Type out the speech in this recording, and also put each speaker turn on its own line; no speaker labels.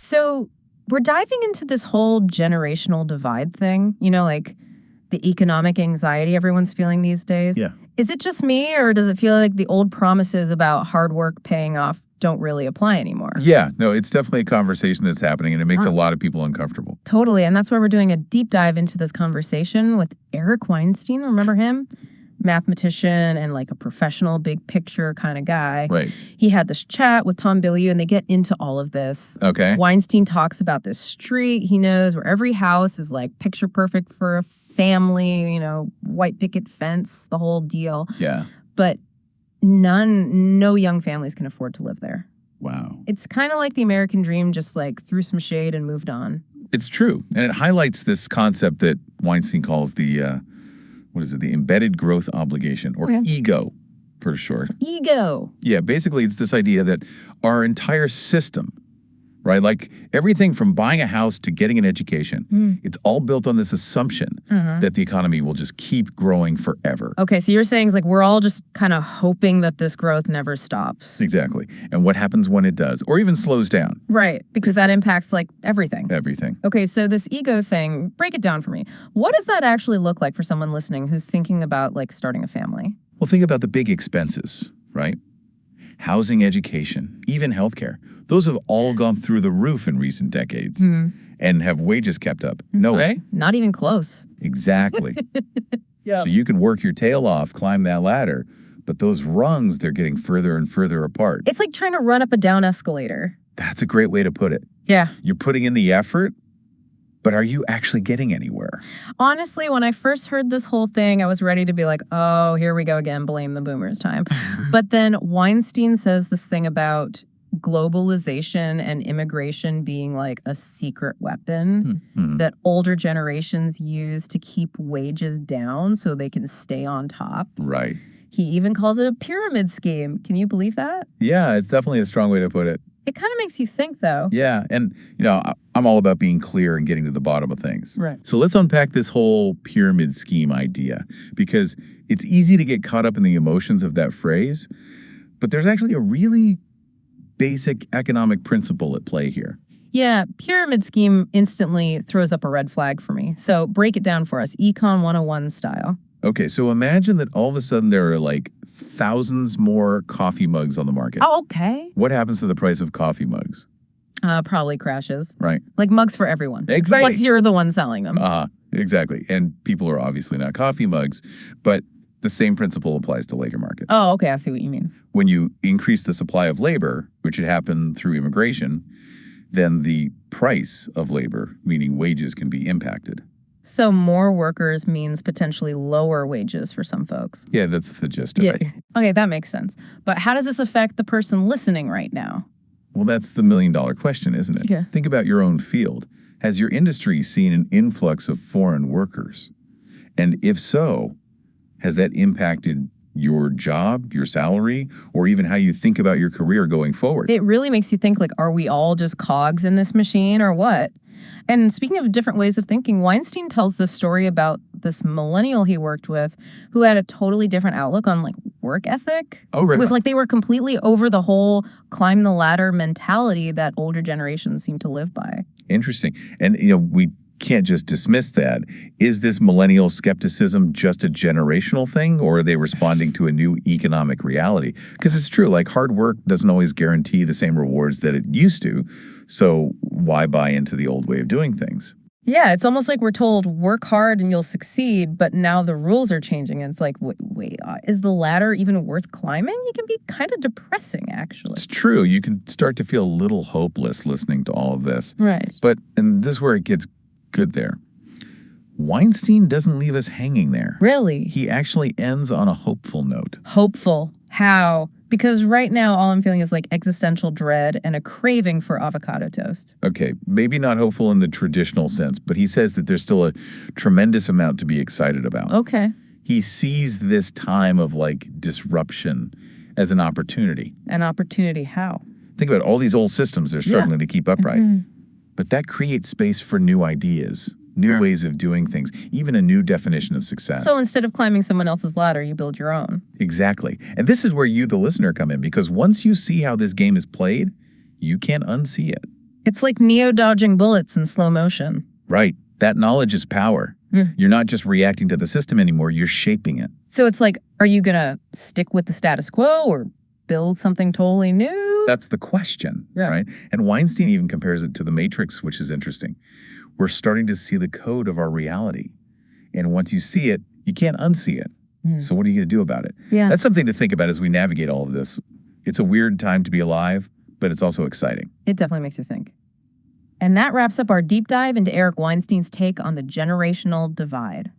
So we're diving into this whole generational divide thing, like the economic anxiety everyone's feeling these days.
Yeah.
Is it just me, or does it feel like the old promises about hard work paying off don't really apply anymore?
Yeah, no, it's definitely a conversation that's happening, and it makes a lot of people uncomfortable.
Totally. And that's why we're doing a deep dive into this conversation with Eric Weinstein. Remember him? Mathematician and like a professional big picture kind of guy.
Right.
He had this chat with Tom Bilyeu, and they get into all of this.
Okay.
Weinstein talks about this street he knows where every house is like picture perfect for a family, white picket fence, the whole deal.
Yeah.
But no young families can afford to live there.
Wow.
It's kind of like the American dream, just like threw some shade and moved on.
It's true. And it highlights this concept that Weinstein calls the embedded growth obligation, or ego for short.
Ego.
Yeah, basically it's this idea that our entire system, right? Like everything from buying a house to getting an education, it's all built on this assumption that the economy will just keep growing forever.
Okay, so you're saying it's like we're all just kind of hoping that this growth never stops.
Exactly. And what happens when it does, or even slows down?
Right, because that impacts like everything.
Everything.
Okay, so this ego thing, break it down for me. What does that actually look like for someone listening who's thinking about like starting a family?
Well, think about the big expenses, right? Housing, education, even healthcare. Those have all gone through the roof in recent decades. And have wages kept up? No way.
Not even close.
Exactly. So you can work your tail off, climb that ladder, but those rungs, they're getting further and further apart.
It's like trying to run up a down escalator.
That's a great way to put it.
Yeah.
You're putting in the effort, but are you actually getting anywhere?
Honestly, when I first heard this whole thing, I was ready to be like, oh, here we go again, blame the boomers time. But then Weinstein says this thing about globalization and immigration being like a secret weapon that older generations use to keep wages down so they can stay on top.
Right.
He even calls it a pyramid scheme. Can you believe that?
Yeah, it's definitely a strong way to put it.
It kind of makes you think, though.
Yeah, and, I'm all about being clear and getting to the bottom of things.
Right.
So let's unpack this whole pyramid scheme idea, because it's easy to get caught up in the emotions of that phrase, but there's actually a really basic economic principle at play here.
Yeah, pyramid scheme instantly throws up a red flag for me. So break it down for us, Econ 101 style.
Okay, so imagine that all of a sudden there are like thousands more coffee mugs on the market.
Oh, okay.
What happens to the price of coffee mugs?
Probably crashes.
Right.
Like mugs for everyone.
Exactly.
Plus you're the one selling them.
Exactly. And people are obviously not coffee mugs, but the same principle applies to labor market.
Oh, okay, I see what you mean.
When you increase the supply of labor, which had happened through immigration, then the price of labor, meaning wages, can be impacted.
So more workers means potentially lower wages for some folks.
Yeah, that's the gist of it.
Okay, that makes sense. But how does this affect the person listening right now?
Well, that's the million-dollar question, isn't it?
Yeah.
Think about your own field. Has your industry seen an influx of foreign workers? And if so, has that impacted your job, your salary, or even how you think about your career going forward?
It really makes you think, like, are we all just cogs in this machine or what? And speaking of different ways of thinking, Weinstein tells this story about this millennial he worked with who had a totally different outlook on like work ethic.
Oh, right.
It was like they were completely over the whole climb the ladder mentality that older generations seem to live by.
Interesting. And, we can't just dismiss that. Is this millennial skepticism just a generational thing, or are they responding to a new economic reality? Because it's true, like hard work doesn't always guarantee the same rewards that it used to. So why buy into the old way of doing things?
Yeah, it's almost like we're told work hard and you'll succeed, but now the rules are changing. And it's like, wait, is the ladder even worth climbing? It can be kind of depressing, actually.
It's true. You can start to feel a little hopeless listening to all of this.
Right.
And this is where it gets good there. Weinstein doesn't leave us hanging there.
Really?
He actually ends on a hopeful note.
Hopeful? How? Because right now, all I'm feeling is like existential dread and a craving for avocado toast.
Okay, maybe not hopeful in the traditional sense, but he says that there's still a tremendous amount to be excited about.
Okay.
He sees this time of like disruption as an opportunity.
An opportunity how?
Think about all these old systems they're struggling to keep upright. But that creates space for new ideas, new ways of doing things, even a new definition of success.
So instead of climbing someone else's ladder, you build your own.
Exactly. And this is where you, the listener, come in, because once you see how this game is played, you can't unsee it.
It's like Neo dodging bullets in slow motion.
Right. That knowledge is power. You're not just reacting to the system anymore, you're shaping it.
So it's like, are you going to stick with the status quo or build something totally new?
That's the question, right? And Weinstein even compares it to the Matrix, which is interesting. We're starting to see the code of our reality. And once you see it, you can't unsee it. So what are you going to do about it?
Yeah.
That's something to think about as we navigate all of this. It's a weird time to be alive, but it's also exciting.
It definitely makes you think. And that wraps up our deep dive into Eric Weinstein's take on the generational divide.